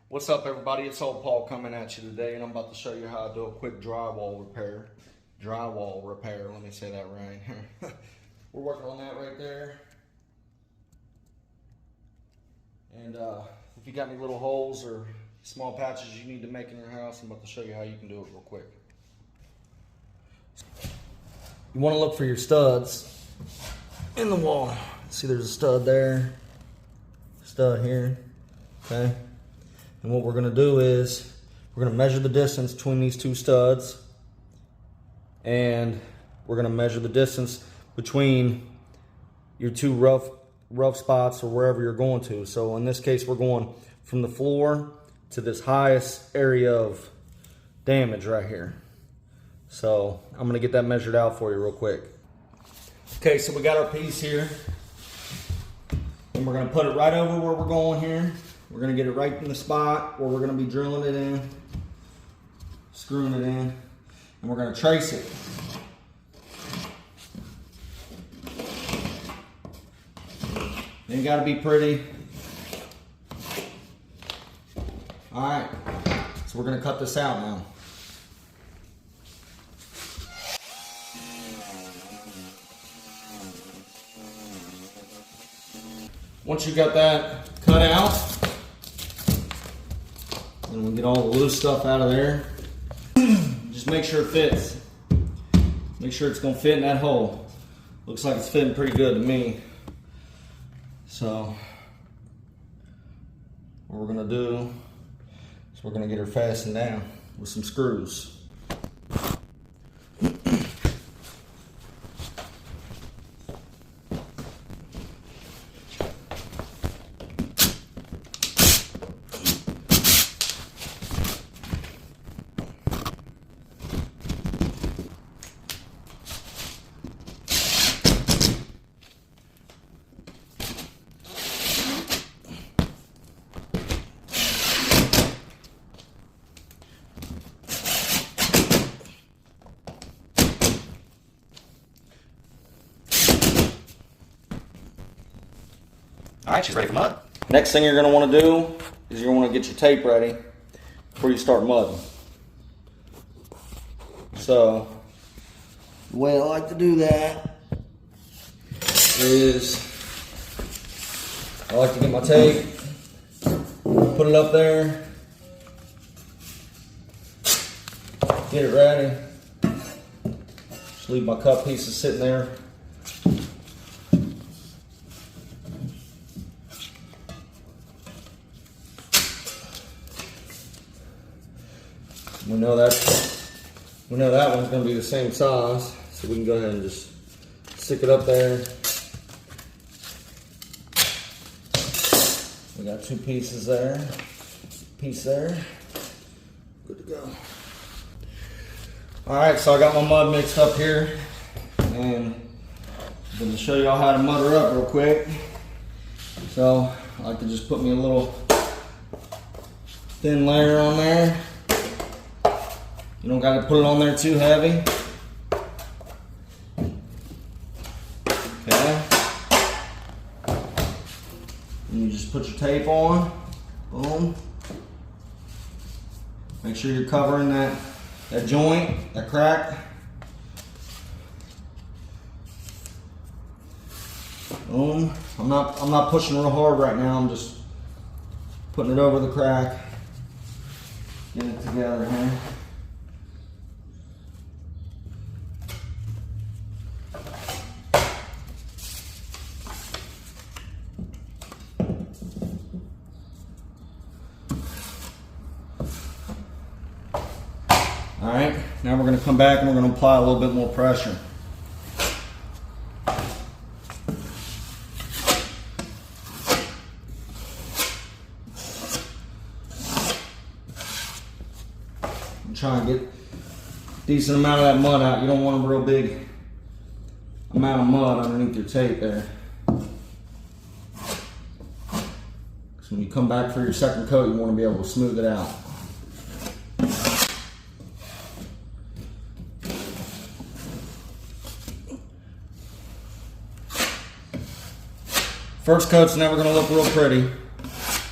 What's up, everybody? It's old Paul coming at you today, and I'm about to show you how I do a quick drywall repair. Let me say that right. We're working on that right there. And if you got any little holes or small patches you need to make in your house, I'm about to show you how you can do it real quick. You want to look for your studs in the wall. See, there's a stud there, stud here, okay? And what we're going to do is we're going to measure the distance between these two studs, and we're going to measure the distance between your two rough spots or wherever you're going to. So in this case, we're going from the floor to this highest area of damage right here. So I'm going to get that measured out for you real quick. Okay, so we got our piece here, and we're going to put it right over where we're going here. We're going to get it right in the spot where we're going to be drilling it in, screwing it in, and we're going to trace it. Ain't got to be pretty. Alright, so we're going to cut this out now. Once you got that cut out, and we'll get all the loose stuff out of there. Just make sure it fits. Make sure it's gonna fit in that hole. Looks like it's fitting pretty good to me. So what we're gonna do is we're gonna get her fastened down with some screws. Alright, she's ready for mud. Next thing you're going to want to do is you're going to want to get your tape ready before you start mudding. So, the way I like to do that is I like to get my tape, put it up there, get it ready, just leave my cut pieces sitting there. We know that one's going to be the same size, so we can go ahead and just stick it up there. We got two pieces there, piece there, good to go. Alright, so I got my mud mixed up here, and I'm going to show y'all how to mud her up real quick. So I like to just put me a little thin layer on there. You don't got to put it on there too heavy. Okay. And you just put your tape on. Boom. Make sure you're covering that joint, that crack. Boom. I'm not pushing real hard right now. I'm just putting it over the crack. Getting it together here. Alright, now we're going to come back and we're going to apply a little bit more pressure. I'm trying to get a decent amount of that mud out. You don't want a real big amount of mud underneath your tape there. So when you come back for your second coat, you want to be able to smooth it out. First coat's never going to look real pretty,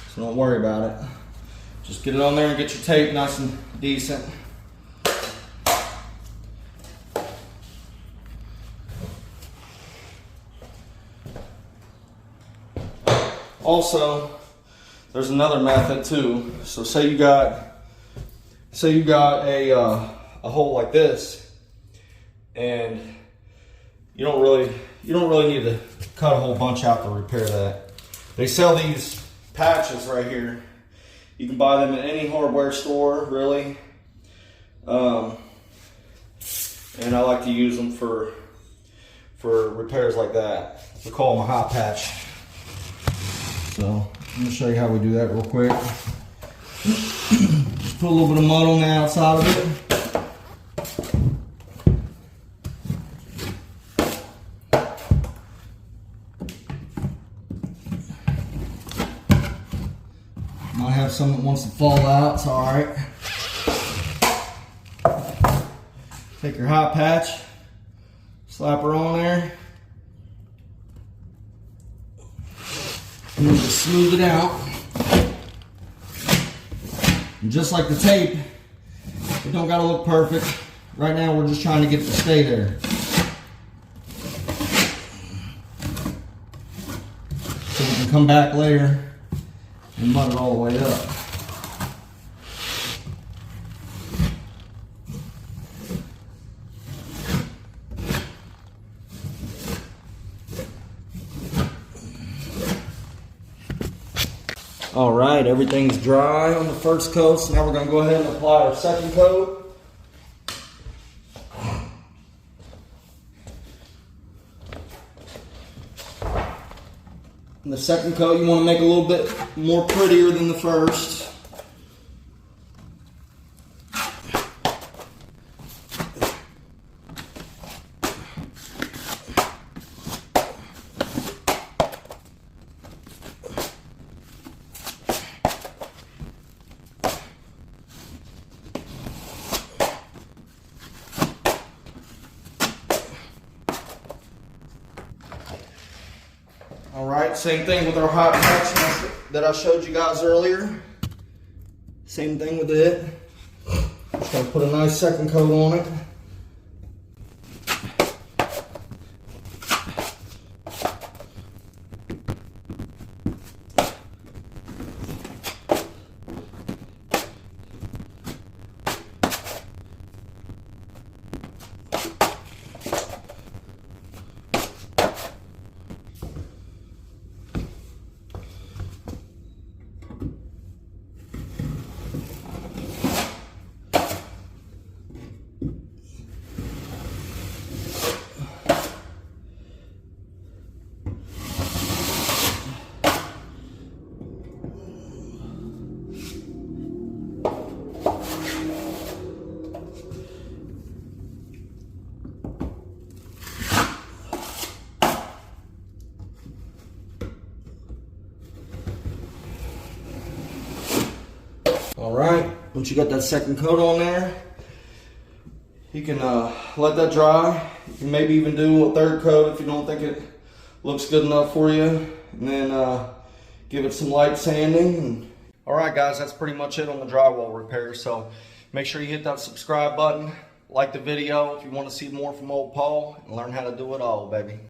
so don't worry about it. Just get it on there and get your tape nice and decent. Also, there's another method too. So say you got a hole like this, and you don't really need to cut a whole bunch out to repair that. They sell these patches right here. You can buy them at any hardware store, really. And I like to use them for repairs like that. We call them a hot patch. So I'm gonna show you how we do that real quick. Just put a little bit of mud on the outside of it. Might have some that wants to fall out, it's alright. Take your hot patch, slap her on there, and then just smooth it out. And just like the tape, it don't gotta look perfect. Right now we're just trying to get it to stay there. So we can come back later and mud it all the way up. All right, everything's dry on the first coat, so now we're gonna go ahead and apply our second coat. And the second coat you want to make a little bit more prettier than the first. Alright, same thing with our hot patch that I showed you guys earlier. Same thing with it. Just gonna put a nice second coat on it. Alright, once you got that second coat on there, you can let that dry. You can maybe even do a third coat if you don't think it looks good enough for you. And then give it some light sanding. Alright guys, that's pretty much it on the drywall repair. So make sure you hit that subscribe button, like the video if you want to see more from old Paul, and learn how to do it all, baby.